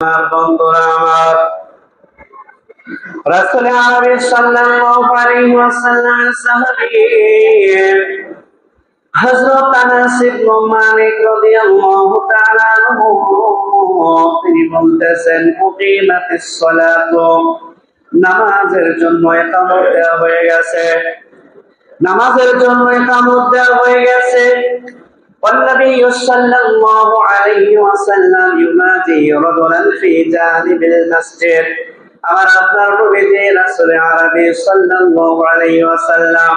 বন্ধুরা আমার, রাসূল আরবি সাল্লাল্লাহু আলাইহি ওয়াসাল্লামের সাহাবী হযরত আনাস ইবনে মালিক রাদিয়াল্লাহু তাআলা আনহু তিনি বলতেছেন, উকিমাতিস সালাতু, নামাজের জন্য ইকামত দেওয়া হয়ে গেছে, নামাজের জন্য ইকামত দেওয়া হয়ে গেছে। والنبي صلى الله عليه وسلم ينادي رجلا في جانب المسجد। আমার আপনার নবীজি রাসূল আরবি সাল্লাল্লাহু আলাইহি ওয়াসাল্লাম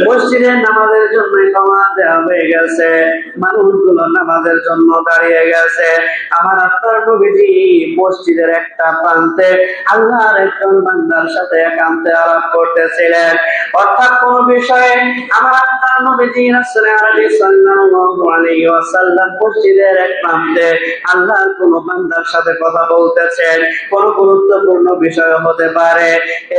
মসজিদের নামাজের জন্য ইকামত দেওয়া হয়ে গেছে, মানুষগুলো নামাজের জন্য দাঁড়িয়ে গেছে। আমার আপনার নবীজি মসজিদের একটা প্রান্তে আল্লাহর একজন বান্দার সাথে একান্তে আলাপ করতেছিলেন। অর্থাৎ কোন বিষয়ে আমার আপনার নবীজি রাসূল আরবি সাল্লাল্লাহু আলাইহি ওয়াসাল্লাম মসজিদের এক প্রান্তে আল্লাহর কোন বান্দার সাথে কথা বলতেছেন। কোন গুরুত্বপূর্ণ বিষয় হতে পারে,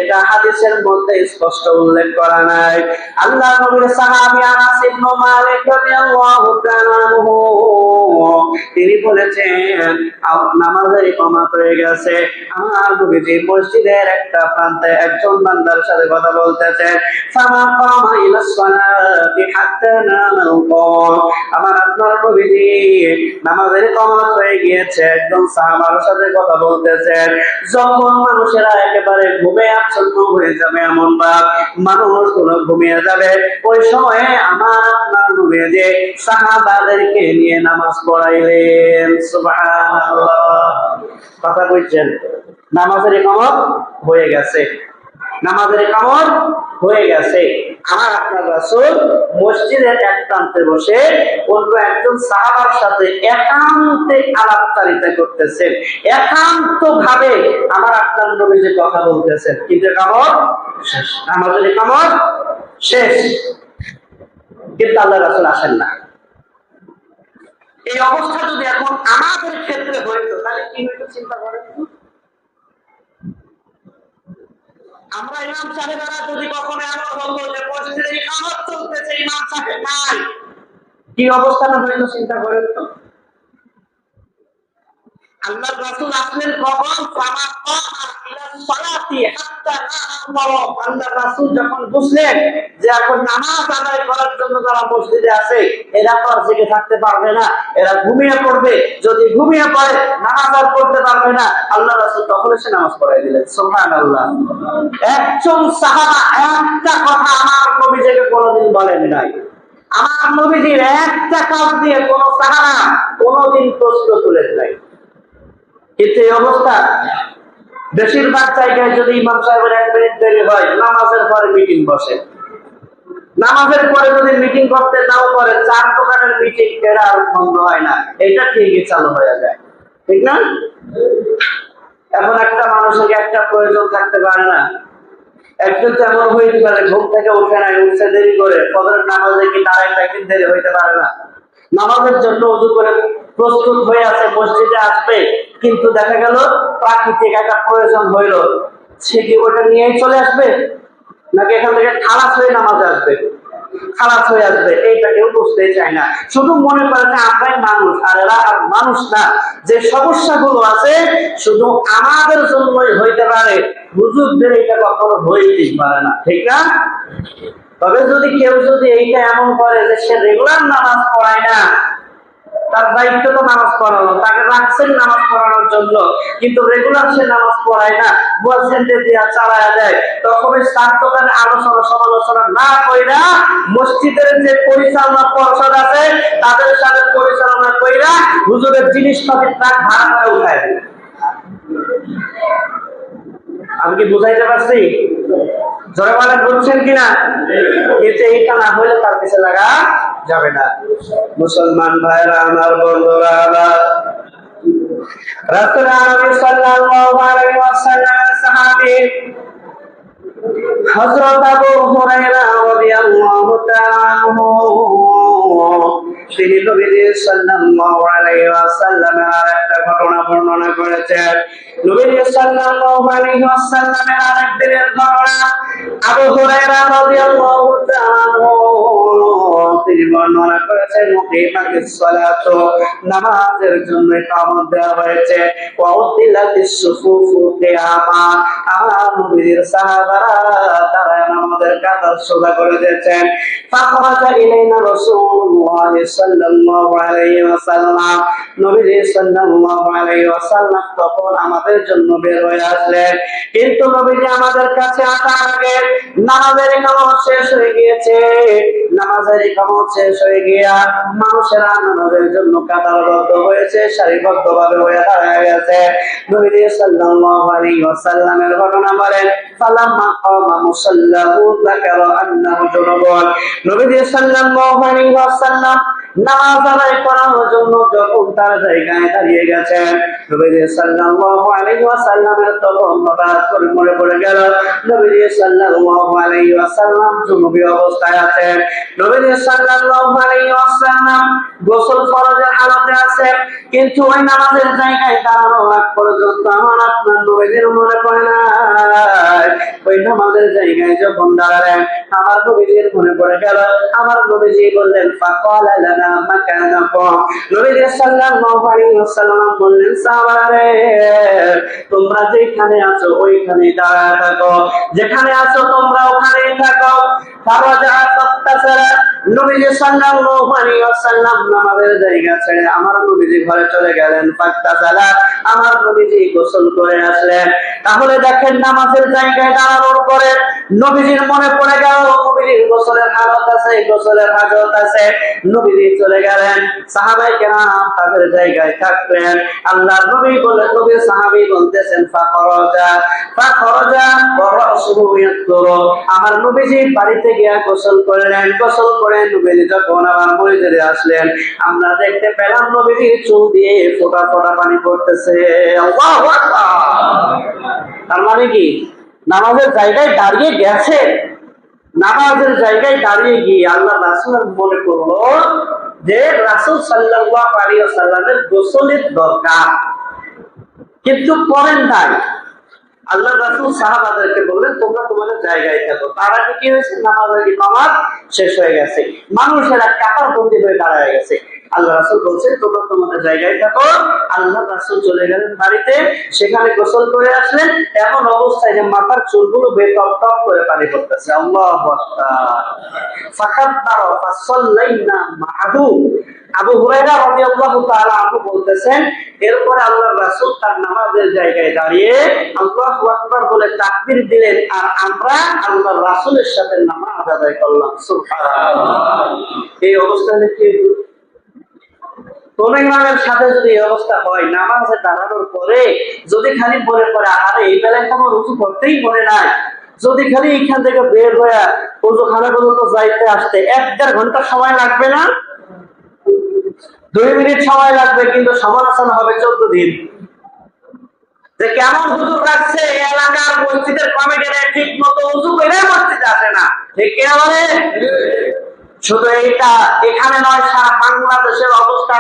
এটা হাদিসের মধ্যে স্পষ্ট উল্লেখ করা নাই। আল্লাহ নবীর সাহাবী আনাস ইবনে মালিক রাদিয়াল্লাহু তাআলা আনহু তিনি বলেছেন, নামাজের ইকামত হয়ে গেছে, আমার নবীজি মসজিদের একটা প্রান্তে একজন বান্দার সাথে কথা বলতেছেন। ফামা কামা ইলাস সালাতি হাত্তা নামাল কওম, আমার আপনার নবীজি নামাজের ইকামত হয়ে গিয়েছে, একজন সাহাবার সাথে কথা বলতেছেন। যখন মানুষেরা একেবারে ঘুমে আচ্ছন্ন হয়ে যাবে, এমন ভাব মানুষগুলো ঘুমিয়ে যাবে, ওই সময়ে আমার আপনার নবীজি সাহাবাদেরকে নিয়ে নামাজ পড়াইলেন। সুবহানাল্লাহ, কথা বলছেন, নামাজের ইকামত হয়ে গেছে, নামাজের ইকামত হয়ে গেছে। আমার আপনার রাসূল মসজিদের এক প্রান্তে বসে অন্য একজন সাহাবার সাথে একান্তে আলাপচারিতা করতেছেন, একান্ত ভাবে আমার আপনার নবীজি কথা বলতেছেন, কিন্তু ইকামত শেষ, নামাজের ইকামত শেষ, কিন্তু আল্লাহ রাসূল আসেন না। এই অবস্থা যদি এখন আমাদের ক্ষেত্রে হইতো তাহলে কি হইতো চিন্তা করেন। আমরা ইমাম সাহেবেরা যদি কখনো এমন বলবো যে মসজিদে ইকামত চলতেছে, ইমাম সাহেব নাই, কি অবস্থা না হইতো চিন্তা করেন তো। আল্লাহর রাসূল আসলেন কখন? ফামা কামা ইলা সালাতি হাত্তা নামাল। আল্লাহর রাসূল যখন বুঝলেন যে এখন নামাজ আদায় করার জন্য যারা মসজিদে আছে এরা তো আর জেগে থাকতে পারবে না, এরা ঘুমিয়ে পড়বে, যদি ঘুমিয়ে পড়ে নামাজ আর পড়তে পারবে না, আল্লাহর রাসূল তখন এসে নামাজ পড়াই দিলেন। সুবহানাল্লাহ। একজন সাহাবা একটা কথা আমার নবীজিকে কোনোদিন বলেন নাই, আমার নবীজির একটা কাজ দিয়ে কোন সাহাবা কোনোদিন প্রশ্ন তুলেন নাই। কিন্তু এই অবস্থা বেশিরভাগ জায়গায় যদি ইমাম সাহেবের 1 মিনিট দেরি হয়, নামাজের পরে মিটিং বসে, নামাজের পরে যদি মিটিং করতে নাও করে 4 দোকানের মিটিং এরা আর বন্ধ হয় না, এটা ঠিকই চালু হয়ে যায়, ঠিক না? এখন একটা মানুষের একটা প্রয়োজন থাকতে পারে না, একজন তেমন হইতে পারে ঘুম থেকে উঠে নাই, উঠছে দেরি করে, ফজরের নামাজে কি দাঁড়ায় একদিন দেরি হইতে পারে না, নামাজের জন্য ওযু করে প্রস্তুত হয়ে আছে, মসজিদে আসবে, কিন্তু দেখা গেল প্রাকৃতিক একটা প্রয়োজন হইল, সে কি ওটা নিয়েই চলে আসবে নাকি এখান থেকে খালাস হয়ে নামাজে আসবে? খালাস হয়ে আসবে, এইটা কেউ বুঝতেই চায় না, শুধু মনে করে যে আমরাই মানুষ, আর এরা আর মানুষ না। যে সমস্যাগুলো আছে শুধু আমাদের জন্যই হইতে পারে, হুজুরদের এটা কখনো হইতেই পারে না, ঠিক না? তবে যদি কেউ যদি এইটা এমন করে যে সে রেগুলার নামাজ পড়ায় না, তার দায়িত্ব তো নামাজ পড়ানো, তাকে রাখছেন নামাজ পড়ানোর জন্য, কিন্তু রেগুলার সে নামাজ পড়ায় না, মুয়াজ্জিনদের দিয়া চালায়া দেয়, তখন ওই 4 দোকানে আলোচনা সমালোচনা না কইরা মসজিদের যে পরিচালনা পর্ষদ আছে তাদের সাথে পরিচালনা কইরা হুজুরের জিনিসপাতি ট্রাক ভাড়া করে উঠায় দেয়। আমি কি বুঝাইতে পারছি? জোরে বলেন, বুঝছেন কিনা? কিন্তু এইটা না হইলে তার পিছে লাগা যাবে না। মুসলমান ভাইরা আমার, বন্ধুরা আমার, রাসূল আরবি সাল্লাল্লাহু আলাইহি ওয়াসাল্লামের সাহাবী হযরত আবু হুরায়রা রাদিয়াল্লাহু তাআলা আনহু তিনি নবী সাল্লাল্লাহু আলাইহি ওয়াসাল্লামের আরেকটা ঘটনা বর্ণনা করেছেন। নবী সাল্লাল্লাহু আলাইহি ওয়াসাল্লামের আরেক দিনের ঘটনা, আবু হুরায়রা রাদিয়াল্লাহু তাআলা আনহু তিনি বর্ণনা করেছেন মুকিমাতিস সালাত, নামাজের জন্য ইকামত দেওয়া হয়েছে। ওয়া উদ্দিলাতিস সুফুফু কিয়ামা, আমার নবীর সাহাবারা তারা নামাজের কাতার সোজা করে দিয়েছেন। ফাখরাজা ইলাইনা রাসূলুল্লাহ সাল্লাল্লাহু আলাইহি ওয়াসাল্লাম, নবী সাল্লাল্লাহু আলাইহি ওয়াসাল্লাম তখন আমাদের জন্য বের হয়ে আসলেন। কিন্তু নবীজি আমাদের কাছে আসার আগে নামাজের ইকামত শেষ হয়ে গিয়েছে। নামাজের ইকামত শেষ হয়ে গিয়া মানুষেরা নামাজের জন্য কাতারবদ্ধ হয়েছে, সারিবদ্ধভাবে হয়ে দাঁড়ায় গেছে। নবী সাল্লাল্লাহু আলাইহি ওয়াসাল্লামের ঘটনা বলেন, ফালাম্মা কামা মুসাল্লাহু যাকারা আন্নাহু জুনুবুন, নবী সাল্লাল্লাহু আলাইহি ওয়াসাল্লাম নামাজ আদায় করার জন্য যখন তার জায়গায় দাঁড়িয়ে গেছেন, নবী সাল্লাল্লাহু আলাইহি ওয়াসাল্লামের তখন হঠাৎ করে মনে পড়ে গেল নবী সাল্লাল্লাহু আলাইহি ওয়াসাল্লাম জুনুবী অবস্থায় আছেন। নবী সাল্লাল্লাহু আলাইহি ওয়াসাল্লাম গোসল ফরজের হালতে আছেন, কিন্তু ওই নামাজের জায়গায় দাঁড়ানো আগ পর্যন্ত আমার আপনার নবীর মনে পড়ে না। ওই নামাজের জায়গায় যখন দাঁড়ালেন আমার নবীর মনে পড়ে গেল। আমার নবীজি বললেন, ফাকালা লানা মাকানাকুম, নবী সাল্লাল্লাহু আলাইহি ওয়াসাল্লাম বললেন, সাহাবারে তোমরা যেখানে আছো ওইখানেই দাঁড়ায় থাকো, যেখানে আছো তোমরা ওখানেই থাকো। ফারাজা ফাতাসারা, নবী সাল্লাল্লাহু আলাইহি ওয়াসাল্লাম নামাজের জায়গা ছেড়ে আমার নবীজি ঘরে চলে গেলেন। ফাতাসালা, আমার নবীজি গোসল করে আসলেন। তাহলে দেখেন নামাজের জায়গায় দাঁড়ানোর পরে নবীজির মনে পড়ে গেল নবীজির গোসলের হালত আছে, গোসলের হাজত আছে। নবীজি চলে গেলেন, সাহাবায়ে কেরাম তাদের জায়গায় থাকলেন। আল্লাহর নবী বলেন, নবীর সাহাবী বলতেছেন, ফাখরাজা ওয়া রাসূলু ইয়াতরু, আমার নবীজি বাড়িতে গিয়া গোসল করলেন। গোসল করে নবীজি যখন আমার মসজিদে আসলেন, আমরা দেখতে পেলাম নবীজির চুল দিয়ে ফোঁটা ফোঁটা পানি পড়তেছে। আল্লাহু আকবার। তার মানে কি নামাজের জায়গায় দাঁড়িয়ে গেছে, নামাজের জায়গায় দাঁড়িয়ে গিয়ে আল্লাহ রাসূলের মনে করলো যে রাসূল সাল্লাল্লাহু আলাইহি ওয়াসাল্লামের গোসলের দরকার, কিন্তু করেন নাই। আল্লাহ রাসূল সাহাবাদেরকে বললেন, তোমরা তোমাদের জায়গায় থাকো। তার আগে কি হয়েছে, নামাজের ইকামত শেষ হয়ে গেছে, মানুষেরা কাতারবন্দি হয়ে দাঁড়ায় গেছে। আল্লাহ রাসূল বলছেন, তোমরা তোমাদের জায়গায় থাকো। আল্লাহ রাসূল চলে গেলেন বাড়িতে, সেখানে গোসল করে আসলেন, এমন অবস্থায় যে মাথার চুলগুলো বেটপ টপ করে পানি পড়তেছে। আল্লাহু আকবার। ফাকাব্বারা ফাসাল্লাইনা মাআহু, আবু হুরায়রা রাদিয়াল্লাহু তাআলা আনহু বলতেছেন, এরপরে আল্লাহর রাসূল তার নামাজের জায়গায় দাঁড়িয়ে আল্লাহু আকবার বলে তাকবীর দিলেন, আর আমরা আল্লাহর রাসূলের সাথে নামাজ আদায় করলাম। সুবহানাল্লাহ। এই অবস্থায় কি কোন ইমামের সাথে যদি এই অবস্থা হয়, নামাজে দাঁড়ানোর পরে যদি খালি মনে করে আরে এই বেলায় আমার রুজু করতেই মনে নাই, যদি খালি এখান থেকে বের হয়ে ওযুখানা পর্যন্ত যাইতে আসতে 1-1.5 ঘন্টা সময় লাগবে না, 2 মিনিট সময় লাগবে, কিন্তু সমালোচনা হবে 14 দিন। যে কেমন হুজুর রাখছে এলাকার মসজিদের কমিটিরা ঠিক মতো ওযু করে মসজিদে আসে না, ঠিক কি বলে? শুধু এইটা এখানে নয়, সারা বাংলাদেশের অবস্থা